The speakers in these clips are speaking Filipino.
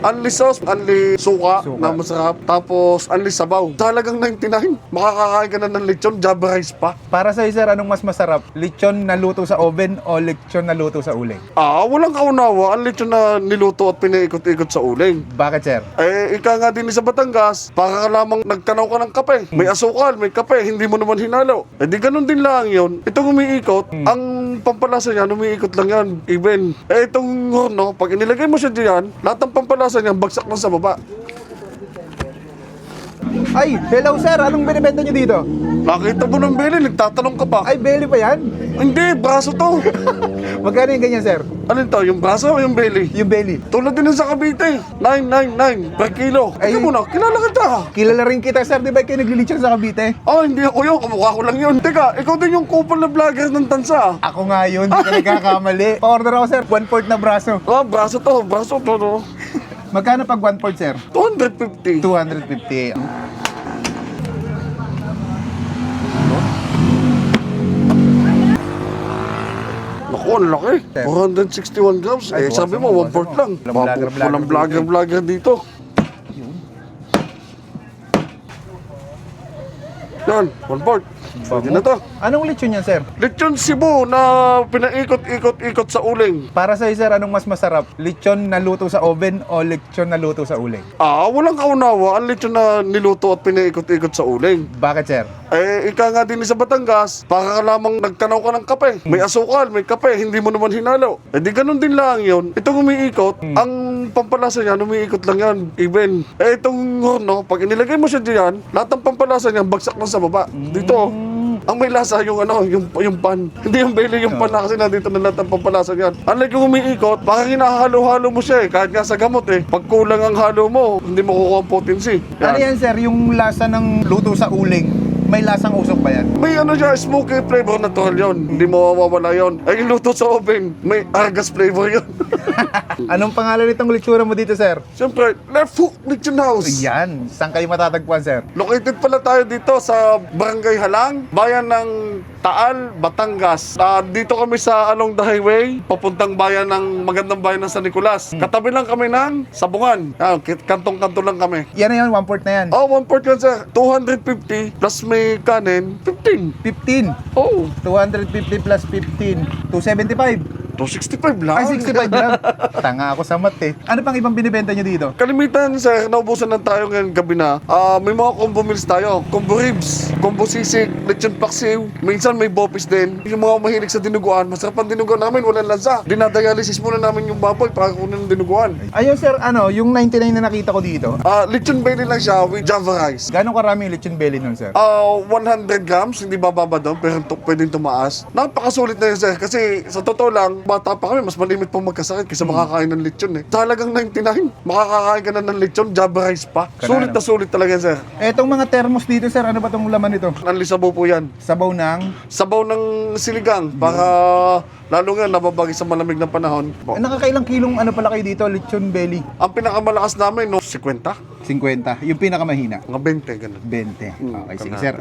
Unli sauce, unli suka, na masarap. Tapos unli sabaw. Talagang 99. Makakakain ka na ng lechon, java rice pa. Para sa'yo, sir, anong mas masarap? Lechon na luto sa oven o lechon na luto sa uling? Walang kaunawa. Ang lechon na niluto at pinaikot-ikot sa uling. Bakit, sir? Ika nga din sa Batangas, para ka lamang nagtanaw ka ng kape. May asukal, may kape, hindi mo naman hinalo. Di ganun din lang yun. Itong umiikot, ang pampalasa niya, umiikot lang yan. Even. Itong horno, pag inilagay mo siya diyan, lahat ng pampalasa niya, bagsak na sa baba. Ay, hello, sir. Anong binibenta nyo dito? Nakita mo ng belly, nagtatanong ka pa. Ay, belly pa yan? Hindi, braso to. Magkano yung ganyan, sir? Alin to, yung braso o yung belly? Yung belly. Tulad din sa Cavite, 999 per kilo. Ay. Teka muna, kilala kita. Kilala rin kita, sir. Di ba kayo naglilitsyon sa Cavite? Hindi ako yun, kamukha ko lang yun. Teka, ikaw din yung couple na vlogger ng tansa. Ako nga yun. Hindi ka nagkakamali. Pa-order ako, sir. 1/4 na braso. Braso to, no? Magkano pag 1/4, sir? 250. 250. Naku, ang laki. 461 grams. Sabi mo, 1/4 lang. Walang vlogger dito. Yan, 1/4. Pwede na to. Anong lechon yan, sir? Lechon Cebu na pinaikot-ikot-ikot sa uling. Para sa'yo, sir, anong mas masarap? Lechon na luto sa oven o lechon na luto sa uling? Walang kaunawa. Ang lechon na niluto at pinaikot-ikot sa uling. Bakit, sir? Ika nga din sa Batangas, para ka lamang nagtanaw ka ng kape. May asukal, may kape, hindi mo naman hinalo. Di ganun din lang yun. Itong umiikot, ang pampalasa niya, umiikot lang yan. Even. Itong horno, pag inilagay mo siya diyan, lahat ng pampalasa niya, bagsak na sa baba. Dito, ang may lasa yung yung pan. Hindi yung belly yung pan na kasi nandito na lahat ng pampalasa niyan. Unlike yung umiikot, parang hinahalo-halo mo siya kahit nga sa gamot Pag kulang ang halo mo, hindi mo kukuha ang potency. Ano yan, sir? Yung lasa ng luto sa uling, may lasang usok ba yan? May siya, smoky flavor natural yun. Hindi mo mawawala yun. Yung luto sa oven, may argas flavor yun. Anong pangalan nitong lechura mo dito, sir? Siyempre, Left Hook Lechon House. Yan. Saan kayo matatagpuan, sir? Located pala tayo dito sa Barangay Halang, bayan ng Taal, Batangas. Dito kami sa along the highway, papuntang bayan ng magandang bayan ng San Nicolas. Katabi lang kami ng Sabungan. Kantong-kanto lang kami. Yan na yan, 1/4 na yan. 1/4 yan, sir. 250 plus may kanin, 15. 15. 250 plus 15. 275. 265 lang. Ay, 65 lang. Tanga ako sa mat Ano pang ibang binibenta nyo dito? Kalimitan, sir, naubusan lang tayo ngayon gabi na. May mga combo meals tayo. Combo ribs, combo sisig, lechon paksiw. Minsan may bopis din. Yung mga mahilig sa dinuguan, masarap ang dinuguan namin, walang lansa. Dinadialysis muna namin yung baboy para kunin ng dinuguan. Ayun, sir, yung 99 na nakita ko dito. Lechon belly lang siya with java rice. Gano'ng karami yung lechon belly nun, sir? 100 grams, hindi bababa doon, pero pwedeng tumaas. Napakasulit na yun, sir, kasi sa totoo lang, bata pa kami, mas malimit pong magkasakit kaysa makakain ng lechon Talagang 99. Makakakain ka na ng lechon, java rice pa. Sulit na sulit talaga yan, sir. Etong mga thermos dito, sir, ano ba tong laman nito? Anli sabaw po yan. Sabaw ng? Sabaw ng siligang, para lalo nga nababagi sa malamig na panahon. Nakakailang kilong ano pala kayo dito, lechon belly? Ang pinakamalakas namin, 50? 50. Yung pinakamahina? Mga 20, ganun. 20. Okay, sige, kalahati. sir.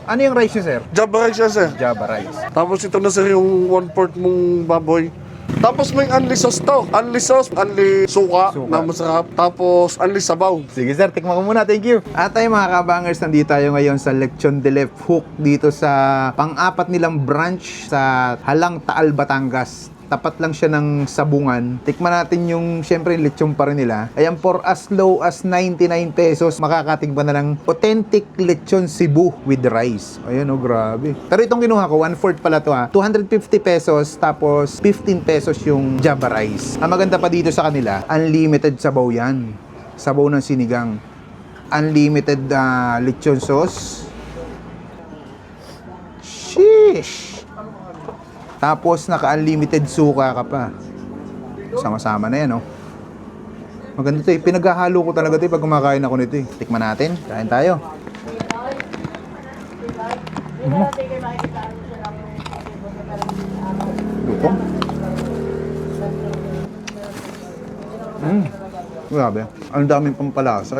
Ano yung rice nyo, sir? Java rice yan, sir. Java rice. Tapos ito na, sir, yung 1/4 mong baboy. Tapos may unli sauce to. Unli sauce, unli suka, na masarap. Tapos unli sabaw. Sige, sir, tikman ko muna. Thank you. At tayo mga kabangers, nandito tayo ngayon sa Lechon de Left Hook dito sa pang-apat nilang branch sa Halang, Taal, Batangas. Tapat lang siya ng Sabungan. Tikman natin yung, syempre, lechon pa rin nila. Ayan, for as low as 99 pesos, makakatikman na ng authentic lechon Cebu with rice. Ayan, grabe. Pero itong kinuha ko, 1/4 pala to 250 pesos, tapos 15 pesos yung java rice. Ang maganda pa dito sa kanila, unlimited sabaw yan. Sabaw ng sinigang. Unlimited lechon sauce. Sheesh! Tapos naka-unlimited suka ka pa. Sama-sama na yan, Maganda ito Pinaghahalo ko talaga ito pag kumakain ako nito Tikman natin. Kain tayo. Lutong. Grabe. Ang daming pampalasa,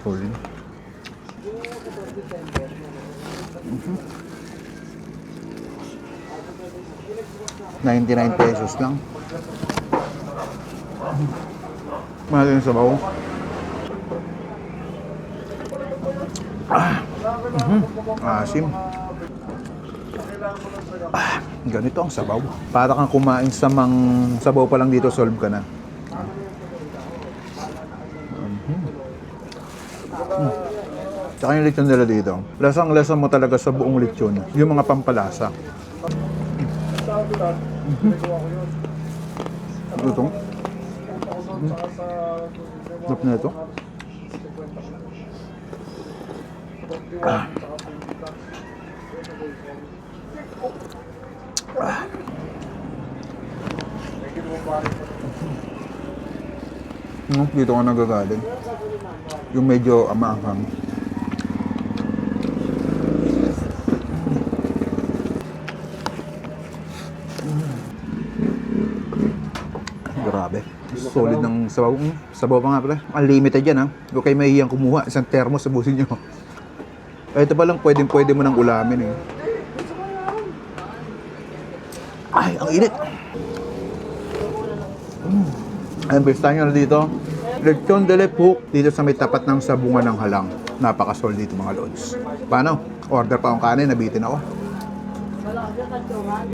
Solid. 99 pesos lang. Mahal yung sabaw. Asim. Ganito ang sabaw. Para kang kumain sa sabaw pa lang dito, solve ka na. Tsaka yung lechon nila dito. Lasang-lasa mo talaga sa buong lechon. Yung mga pampalasa. Ito. Sarap na ito. Dito ka nagagaling. Yung medyo amaanghang. Grabe. Solid ng sabaw. Sabaw pa nga pala. Unlimited yan ha. Huwag kayo mahihiyang kumuha. Isang thermos sa busin nyo. Ito pa lang pwede mo nang ulamin eh. Ay, ang init. Ayun, bestahan nyo na dito. Lechon de Lepuk dito sa may tapat ng Sabungan ng Halang. Napakasol dito mga lods. Paano? Order pa akong kanin, nabitin ako.